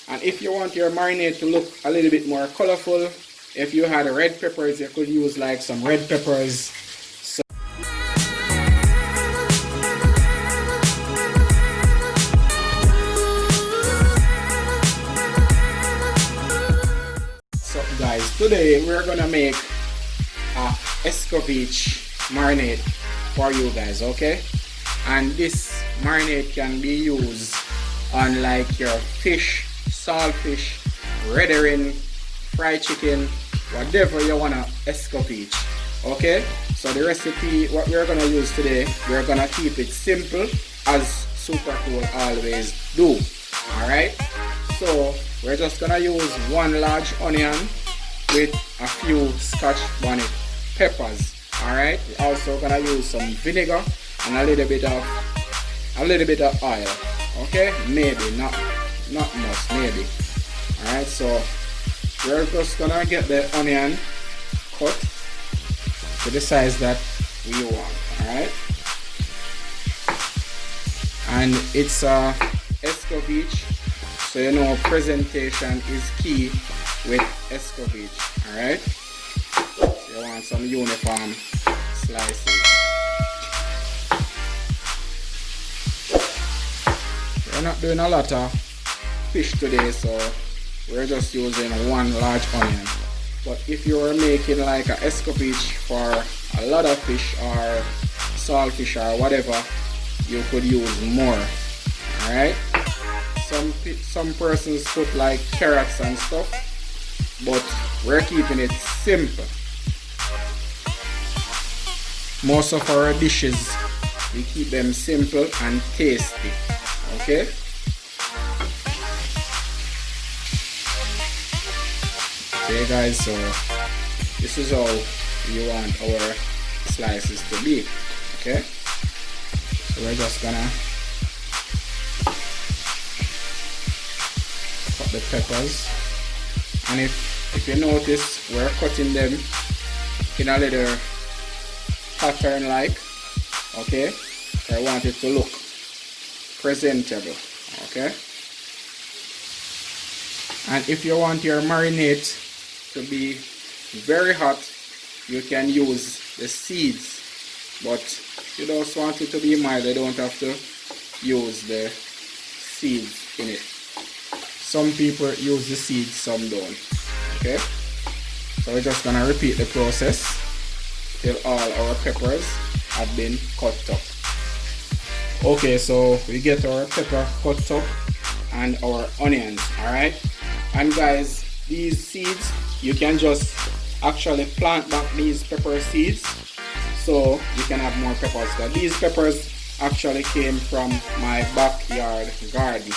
And if you want your marinade to look a little bit more colorful, if you had red peppers, you could use like some red peppers. So guys, today we're gonna make a ESCOVITCH marinade for you guys, okay? And this marinade can be used on like your fish, saltfish, red herring, fried chicken, whatever you wanna ESCOVITCH, okay? So the recipe, what we're gonna use today, we're gonna keep it simple as Super Cool always do. Alright? So we're just gonna use one large onion with a few Scotch bonnet peppers. Alright? We're also gonna use some vinegar and a little bit of oil. Okay? Maybe, not much, maybe. Alright, so we're just gonna get the onion cut to the size that we want. Alright? And it's ESCOVITCH, so you know presentation is key with ESCOVITCH. Alright? So you want some uniform slices. We're not doing a lot of fish today, so we're just using one large onion. But if you are making like a ESCOVITCH for a lot of fish or saltfish or whatever, you could use more. Alright? Some persons put like carrots and stuff, but we're keeping it simple. Most of our dishes, we keep them simple and tasty. Okay? Okay guys, so this is how you want our slices to be. Okay? So we're just gonna cut the peppers. And if you notice, we're cutting them in a little pattern like. Okay? I want it to look presentable. Okay? And if you want your marinade to be very hot, you can use the seeds, but you just want it to be mild, you don't have to use the seeds in it. Some people use the seeds, some don't. Okay, so we're just gonna repeat the process till all our peppers have been cut up. Okay, so we get our pepper cut up and our onions. Alright, and guys, these seeds, you can just actually plant back these pepper seeds so you can have more peppers. But these peppers actually came from my backyard garden.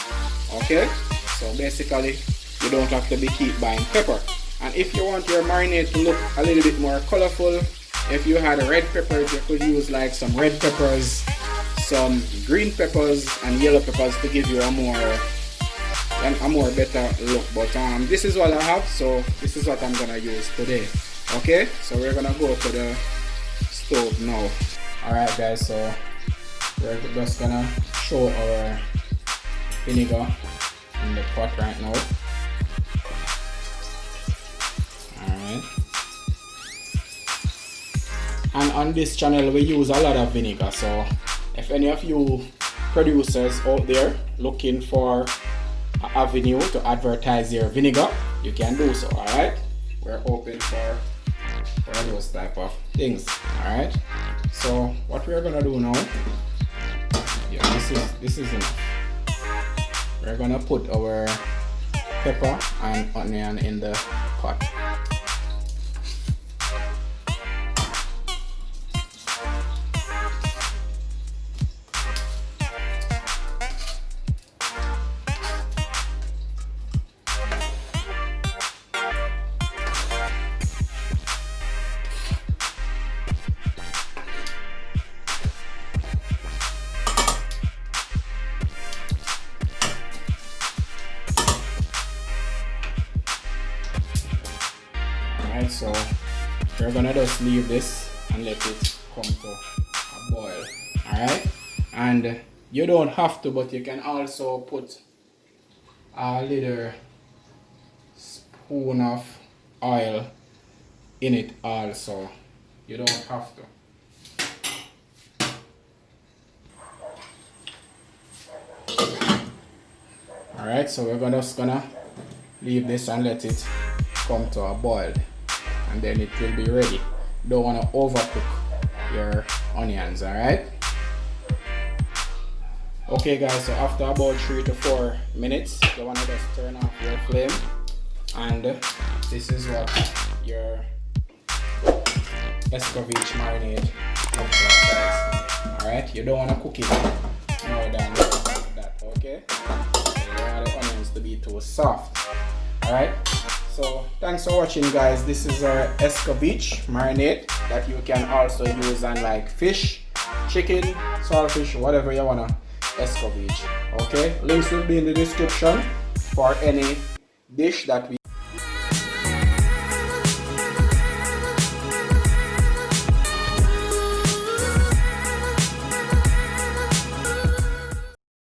Okay, so basically you don't have to keep buying pepper. And if you want your marinade to look a little bit more colorful, if you had red peppers, you could use like some red peppers, some green peppers and yellow peppers to give you a more better look. But this is what I have, so this is what I'm gonna use today. Okay, so we're gonna go to the stove now. Alright guys, so we're just gonna show our vinegar in the pot right now. Alright, and on this channel we use a lot of vinegar, so if any of you producers out there looking for an avenue to advertise your vinegar, you can do so. Alright, we're open for those type of things. Alright, so what we're gonna do now, this is enough. We're gonna put our pepper and onion in the pot. So we're gonna just leave this and let it come to a boil. Alright, and you don't have to, but you can also put a little spoon of oil in it also. You don't have to. Alright, so we're just gonna leave this and let it come to a boil, and then it will be ready. You don't want to overcook your onions, alright? Okay guys, so after about 3 to 4 minutes, you want to just turn off your flame, and this is what your ESCOVITCH marinade looks like, guys. Alright, you don't want to cook it more than that, okay? You don't want the onions to be too soft. Alright, so thanks for watching, guys. This is our ESCOVITCH marinade that you can also use on like fish, chicken, saltfish, whatever you wanna ESCOVITCH. Okay, links will be in the description for any dish that we